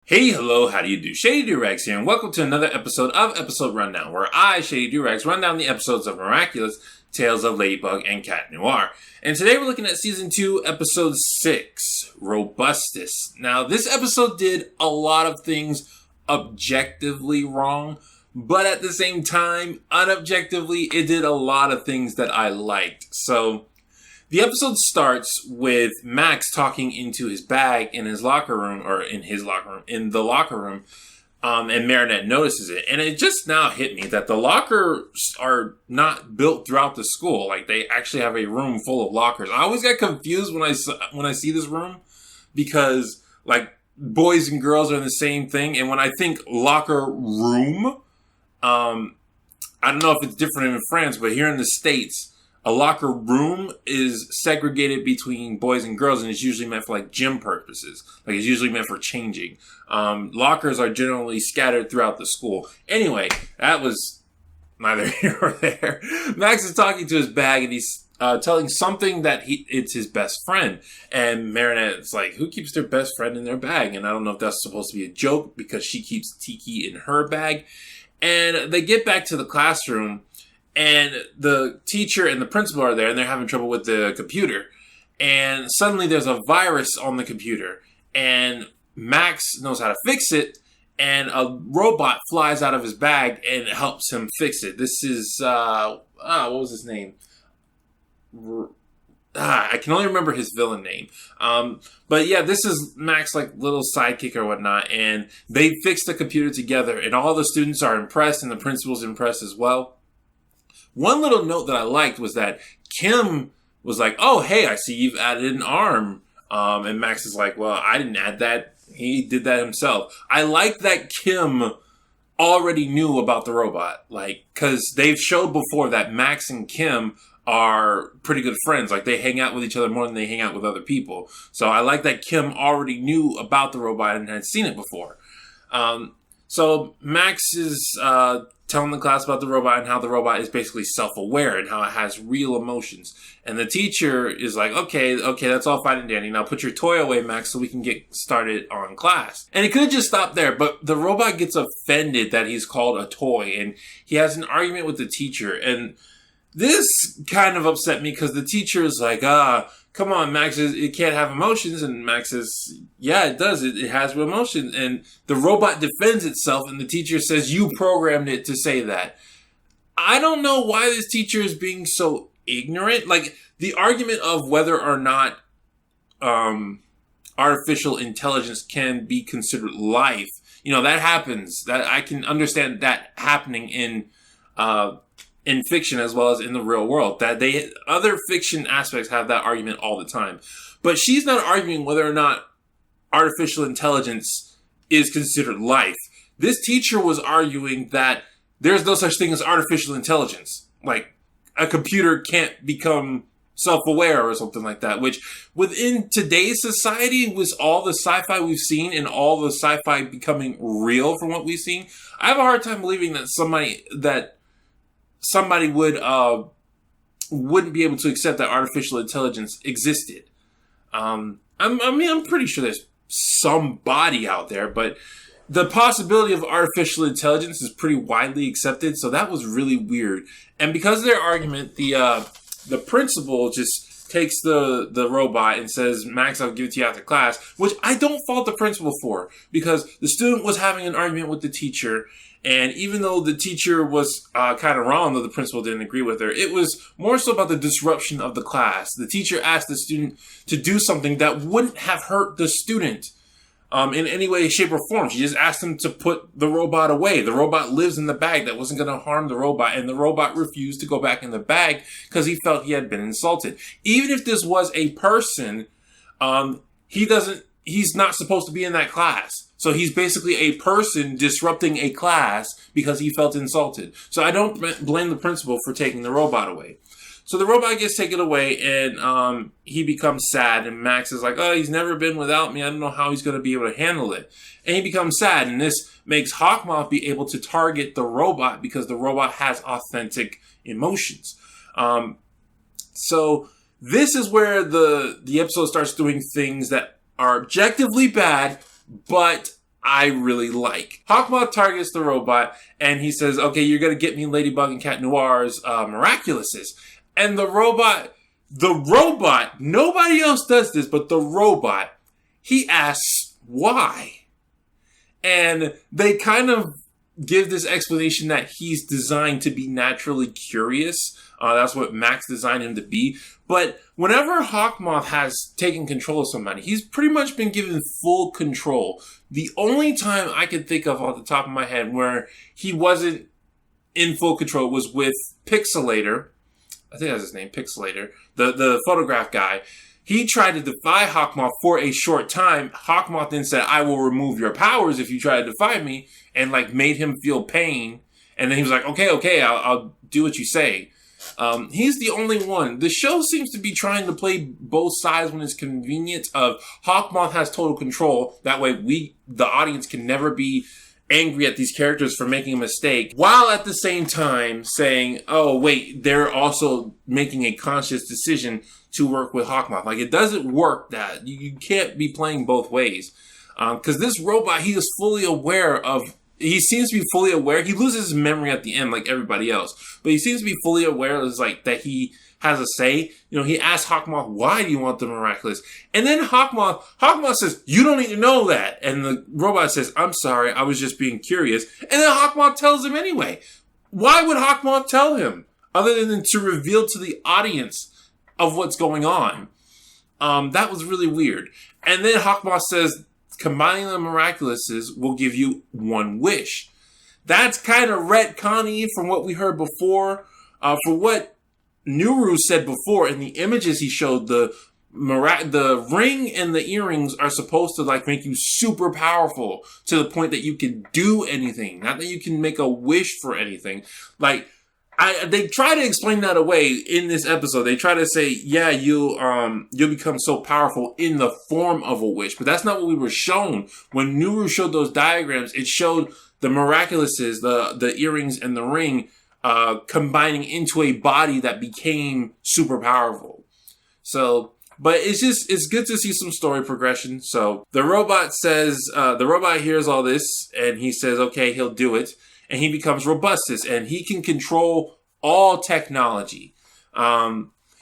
Hey, hello, how do you do? Shady Doorags here, and welcome to another episode of Episode Rundown, where I, Shady Doorags, run down the episodes of Miraculous, Tales of Ladybug, and Cat Noir. And today we're looking at Season 2, Episode 6, Robostus. Now, this episode did a lot of things objectively wrong, but at the same time, unobjectively, it did a lot of things that I liked. So, the episode starts with Max talking into his bag in his locker room, or in the locker room, and Marinette notices it. And it just now hit me that the lockers are not built throughout the school. Like, they actually have a room full of lockers. I always get confused when I see this room, because, like, boys and girls are the same thing. And when I think locker room, I don't know if it's different in France, but here in the States, a locker room is segregated between boys and girls, and it's usually meant for, like, gym purposes. Like, it's usually meant for changing. Lockers are generally scattered throughout the school. Anyway, that was neither here nor there. Max is talking to his bag, and he's telling something that it's his best friend. And Marinette's like, who keeps their best friend in their bag? And I don't know if that's supposed to be a joke, because she keeps Tiki in her bag. And they get back to the classroom, and the teacher and the principal are there, and they're having trouble with the computer. And suddenly there's a virus on the computer, and Max knows how to fix it, and a robot flies out of his bag and helps him fix it. This is, what was his name? I can only remember his villain name. But yeah, this is Max's, like, little sidekick or whatnot, and they fix the computer together, and all the students are impressed, and the principal's impressed as well. One little note that I liked was that Kim was like, oh, hey, I see you've added an arm. And Max is like, well, I didn't add that. He did that himself. I like that Kim already knew about the robot. Like, because they've showed before that Max and Kim are pretty good friends. Like, they hang out with each other more than they hang out with other people. So I like that Kim already knew about the robot and had seen it before. So Max is telling the class about the robot and how the robot is basically self-aware and how it has real emotions. And the teacher is like, okay, that's all fine and dandy. Now put your toy away, Max, so we can get started on class. And it could have just stopped there, but the robot gets offended that he's called a toy, and he has an argument with the teacher. And this kind of upset me, because the teacher is like, come on, Max, it can't have emotions. And Max says, yeah, it does. It has real emotions. And the robot defends itself, and the teacher says, you programmed it to say that. I don't know why this teacher is being so ignorant. Like, the argument of whether or not artificial intelligence can be considered life, that happens. That I can understand that happening in fiction as well as in the real world. That other fiction aspects have that argument all the time. But she's not arguing whether or not artificial intelligence is considered life. This teacher was arguing that there's no such thing as artificial intelligence. Like, a computer can't become self-aware or something like that, which within today's society, with all the sci-fi we've seen and all the sci-fi becoming real from what we've seen, I have a hard time believing that somebody wouldn't be able to accept that artificial intelligence existed. I'm pretty sure there's somebody out there, but the possibility of artificial intelligence is pretty widely accepted, so that was really weird. And because of their argument, the principal just takes the robot and says, Max, I'll give it to you after class, which I don't fault the principal for, because the student was having an argument with the teacher. And even though the teacher was kind of wrong, though the principal didn't agree with her, it was more so about the disruption of the class. The teacher asked the student to do something that wouldn't have hurt the student in any way, shape, or form. She just asked him to put the robot away. The robot lives in the bag. That wasn't going to harm the robot. And the robot refused to go back in the bag because he felt he had been insulted. Even if this was a person, he's not supposed to be in that class. So he's basically a person disrupting a class because he felt insulted. So I don't blame the principal for taking the robot away. So the robot gets taken away, and he becomes sad. And Max is like, oh, he's never been without me. I don't know how he's going to be able to handle it. And he becomes sad. And this makes Hawkmoth be able to target the robot because the robot has authentic emotions. So this is where the episode starts doing things that are objectively bad, but I really like. Hawkmoth targets the robot, and he says, okay, you're going to get me Ladybug and Cat Noir's Miraculouses. And the robot, nobody else does this, but the robot, he asks why. And they kind of give this explanation that he's designed to be naturally curious. That's what Max designed him to be. But whenever Hawkmoth has taken control of somebody, he's pretty much been given full control. The only time I can think of off the top of my head where he wasn't in full control was with Pixelator. I think that's his name, Pixelator. The photograph guy. He tried to defy Hawkmoth for a short time. Hawkmoth then said, I will remove your powers if you try to defy me, and made him feel pain. And then he was like, okay, I'll do what you say. He's the only one. The show seems to be trying to play both sides when it's convenient of Hawkmoth has total control. That way the audience, can never be angry at these characters for making a mistake, while at the same time saying, oh, wait, they're also making a conscious decision to work with Hawkmoth. It doesn't work that. You can't be playing both ways. Because this robot, he is fully aware of, he seems to be fully aware. He loses his memory at the end like everybody else. But he seems to be fully aware that he has a say. He asks Hawkmoth, why do you want the Miraculous? And then Hawkmoth says, you don't need to know that. And the robot says, I'm sorry, I was just being curious. And then Hawkmoth tells him anyway. Why would Hawkmoth tell him? Other than to reveal to the audience of what's going on. That was really weird. And then Hawkmoth says, combining the Miraculouses will give you one wish. That's kind of retconny from what we heard before. For what Nuru said before in the images he showed, the ring and the earrings are supposed to make you super powerful to the point that you can do anything. Not that you can make a wish for anything. They try to explain that away in this episode. They try to say, yeah, you'll become so powerful in the form of a wish. But that's not what we were shown. When Nuru showed those diagrams, it showed the Miraculouses, the earrings and the ring, combining into a body that became super powerful. So, but it's good to see some story progression. So the robot hears all this and he says, okay, he'll do it. And he becomes Robostus, and he can control all technology.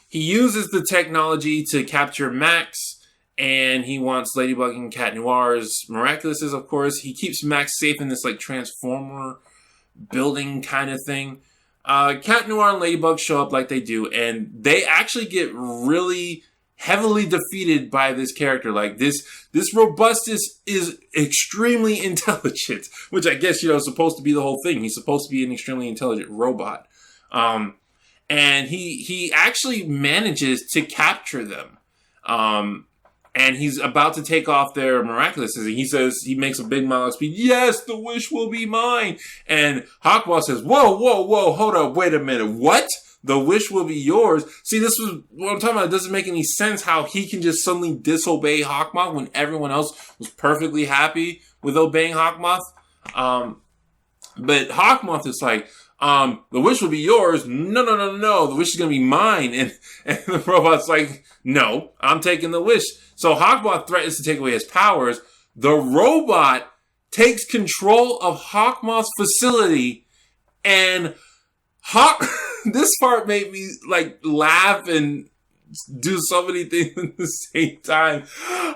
He uses the technology to capture Max, and he wants Ladybug and Cat Noir's Miraculouses, of course. He keeps Max safe in this transformer building kind of thing. Cat Noir and Ladybug show up like they do, and they actually get really heavily defeated by this character. This Robostus is extremely intelligent, which I guess, is supposed to be the whole thing. He's supposed to be an extremely intelligent robot. And he actually manages to capture them. And he's about to take off their Miraculouses, and he says, he makes a big mile of speed, yes, the wish will be mine. And Hawkmoth says, whoa, hold up, wait a minute, what? The wish will be yours. See, this was what I'm talking about. It doesn't make any sense how he can just suddenly disobey Hawkmoth when everyone else was perfectly happy with obeying Hawkmoth. But Hawkmoth is like, the wish will be yours. No. The wish is going to be mine. And the robot's like, no, I'm taking the wish. So Hawkmoth threatens to take away his powers. The robot takes control of Hawkmoth's facility, and this part made me laugh and do so many things at the same time.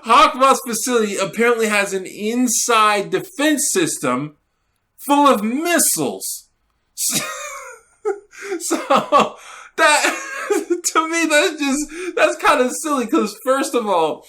Hawkmoth's facility apparently has an inside defense system full of missiles. So that, to me, that's kind of silly, because first of all,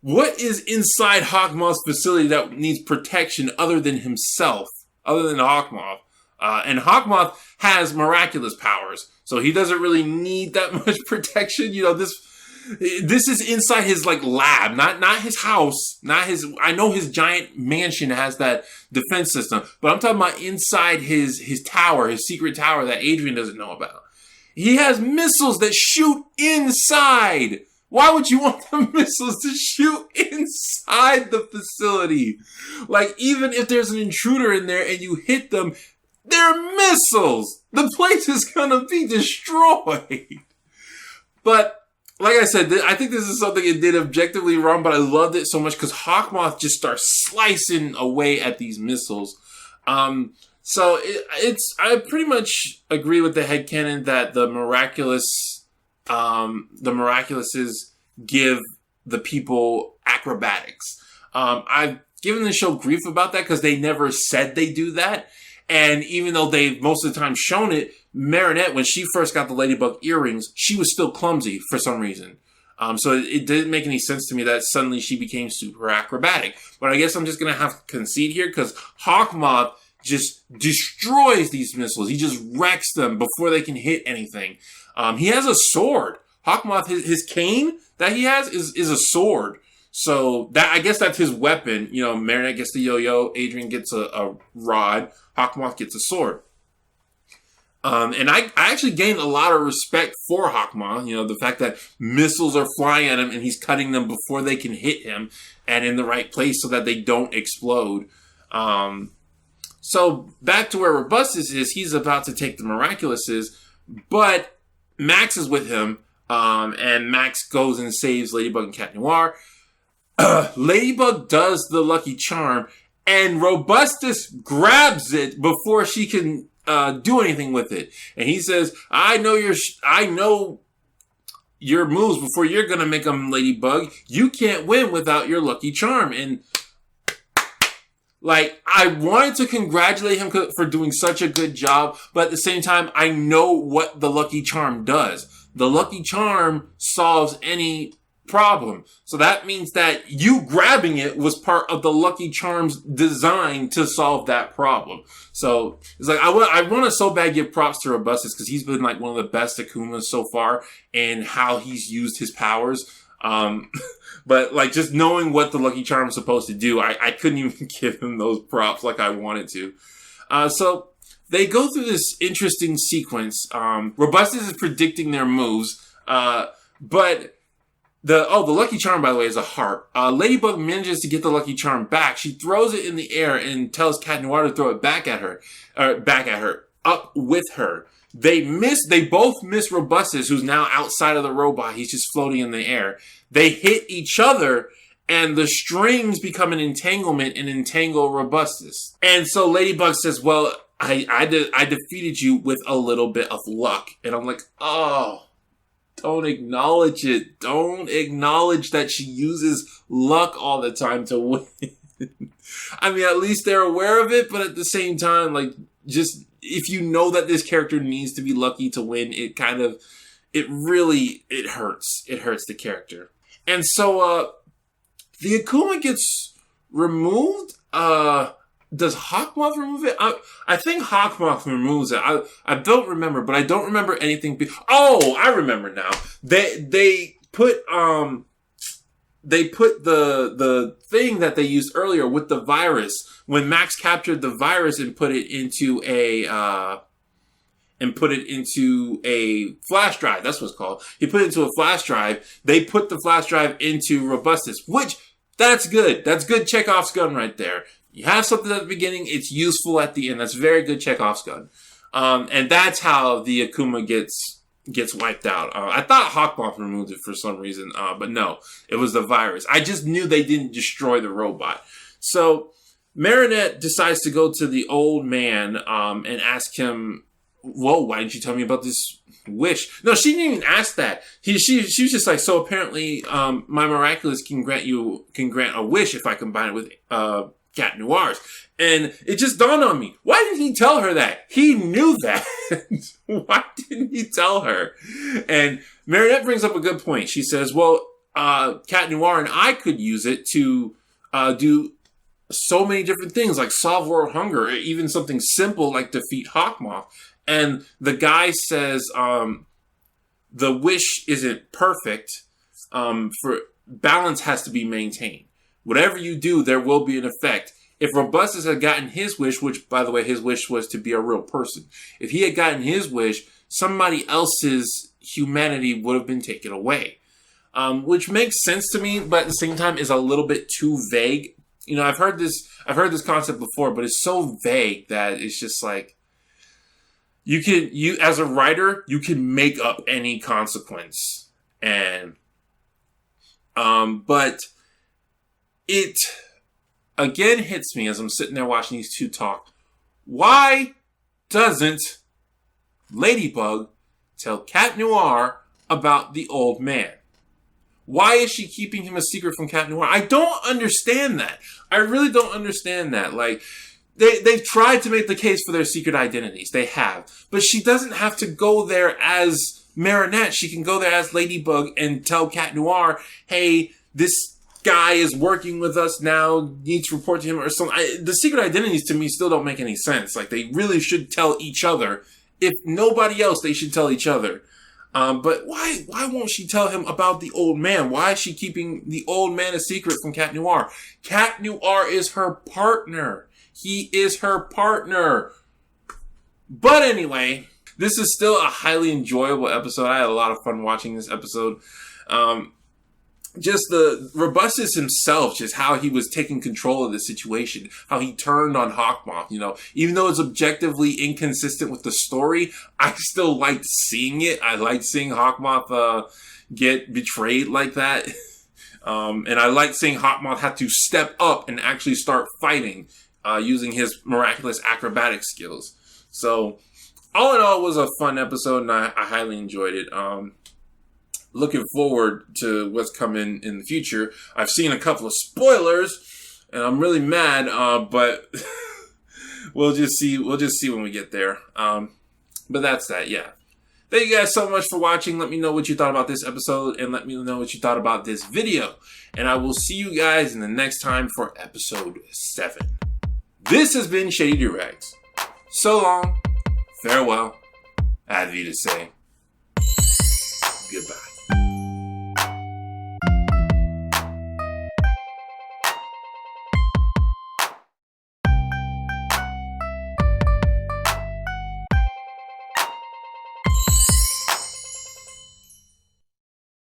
what is inside Hawkmoth's facility that needs protection other than himself, other than Hawkmoth? And Hawkmoth has miraculous powers, so he doesn't really need that much protection. This is inside his lab, not his house, not his. I know his giant mansion has that defense system, but I'm talking about inside his tower, his secret tower that Adrian doesn't know about. He has missiles that shoot inside. Why would you want the missiles to shoot inside the facility? Even if there's an intruder in there and you hit them, they're missiles. The place is gonna be destroyed. But like I said, I think this is something it did objectively wrong, but I loved it so much because Hawkmoth just starts slicing away at these missiles. So I pretty much agree with the headcanon that the Miraculouses give the people acrobatics. I've given the show grief about that because they never said they do that. And even though they've most of the time shown it, Marinette, when she first got the Ladybug earrings, she was still clumsy for some reason. So it didn't make any sense to me that suddenly she became super acrobatic. But I guess I'm just going to have to concede here because Hawkmoth just destroys these missiles. He just wrecks them before they can hit anything. He has a sword. Hawkmoth, his cane that he has is a sword. So that, I guess that's his weapon. You know, Marinette gets the yo-yo, Adrian gets a rod, Hawkmoth gets a sword. And I actually gained a lot of respect for Hawkmoth. You know, the fact that missiles are flying at him and he's cutting them before they can hit him and in the right place so that they don't explode. So back to where Robustus is, he's about to take the Miraculouses, but Max is with him, and Max goes and saves Ladybug and Cat Noir. Ladybug does the Lucky Charm, and Robustus grabs it before she can do anything with it. And he says, I know your moves before you're going to make them, Ladybug. You can't win without your Lucky Charm. And like, I wanted to congratulate him for doing such a good job, but at the same time, I know what the Lucky Charm does. The Lucky Charm solves any problem. So that means that you grabbing it was part of the Lucky Charm's design to solve that problem. So it's like, I want to so bad give props to Robustus because he's been like one of the best Akumas so far in how he's used his powers. But like just knowing what the Lucky Charm is supposed to do, I couldn't even give him those props like I wanted to. So they go through this interesting sequence. Robustus is predicting their moves, but the Lucky Charm, by the way, is a heart. Ladybug manages to get the Lucky Charm back. She throws it in the air and tells Cat Noir to throw it back at her, up with her. They both miss Robustus, who's now outside of the robot. He's just floating in the air. They hit each other, and the strings become an entanglement and entangle Robustus. And so Ladybug says, well, I defeated you with a little bit of luck. And I'm like, oh, don't acknowledge it. Don't acknowledge that she uses luck all the time to win. I mean, at least they're aware of it, but at the same time, like, just if you know that this character needs to be lucky to win, it hurts. It hurts the character. And so, the Akuma gets removed. Does Hawkmoth remove it? I think Hawkmoth removes it. I don't remember, but I don't remember anything. I remember now. They put the thing that they used earlier with the virus when Max captured the virus and put it into a flash drive. That's what it's called. He put it into a flash drive. They put the flash drive into Robustus, which that's good. That's good Chekhov's gun right there. You have something at the beginning, it's useful at the end. That's very good Chekhov's gun. And that's how the Akuma gets wiped out. I thought Hawkmoth removed it for some reason, but no, it was the virus. I just knew they didn't destroy the robot. So Marinette decides to go to the old man and ask him, whoa, why didn't you tell me about this wish? No, she didn't even ask that. She was just like, so apparently my Miraculous can grant a wish if I combine it with Cat Noir's. And it just dawned on me, why didn't he tell her that? He knew that. Why didn't he tell her? And Marinette brings up a good point. She says, well, Cat Noir and I could use it to do so many different things, like solve world hunger, or even something simple like defeat Hawkmoth. And the guy says, the wish isn't perfect. For balance has to be maintained. Whatever you do, there will be an effect. If Robustus had gotten his wish, which, by the way, his wish was to be a real person. If he had gotten his wish, somebody else's humanity would have been taken away. Which makes sense to me, but at the same time is a little bit too vague. You know, I've heard this concept before, but it's so vague that it's just like, you as a writer, you can make up any consequence. And, but it again hits me as I'm sitting there watching these two talk. Why doesn't Ladybug tell Cat Noir about the old man? Why is she keeping him a secret from Cat Noir? I don't understand that. I really don't understand that. Like, they've tried to make the case for their secret identities. They have. But she doesn't have to go there as Marinette. She can go there as Ladybug and tell Cat Noir, hey, this guy is working with us now, needs to report to him or something. The secret identities to me still don't make any sense. Like, they really should tell each other. If nobody else, they should tell each other. But why won't she tell him about the old man? Why is she keeping the old man a secret from Cat Noir? Cat Noir is her partner. He is her partner. But anyway, this is still a highly enjoyable episode. I had a lot of fun watching this episode. Just the Robostus himself, just how he was taking control of the situation, how he turned on Hawkmoth, you know, even though it's objectively inconsistent with the story, I still liked seeing it. I liked seeing Hawkmoth, get betrayed like that. And I liked seeing Hawkmoth have to step up and actually start fighting, using his miraculous acrobatic skills. So, all in all, it was a fun episode and I highly enjoyed it. Looking forward to what's coming in the future. I've seen a couple of spoilers, and I'm really mad. But we'll just see. We'll just see when we get there. But that's that. Yeah. Thank you guys so much for watching. Let me know what you thought about this episode, and let me know what you thought about this video. And I will see you guys in the next time for episode 7. This has been Shady Doorags. So long. Farewell. Ad Vita say. Goodbye.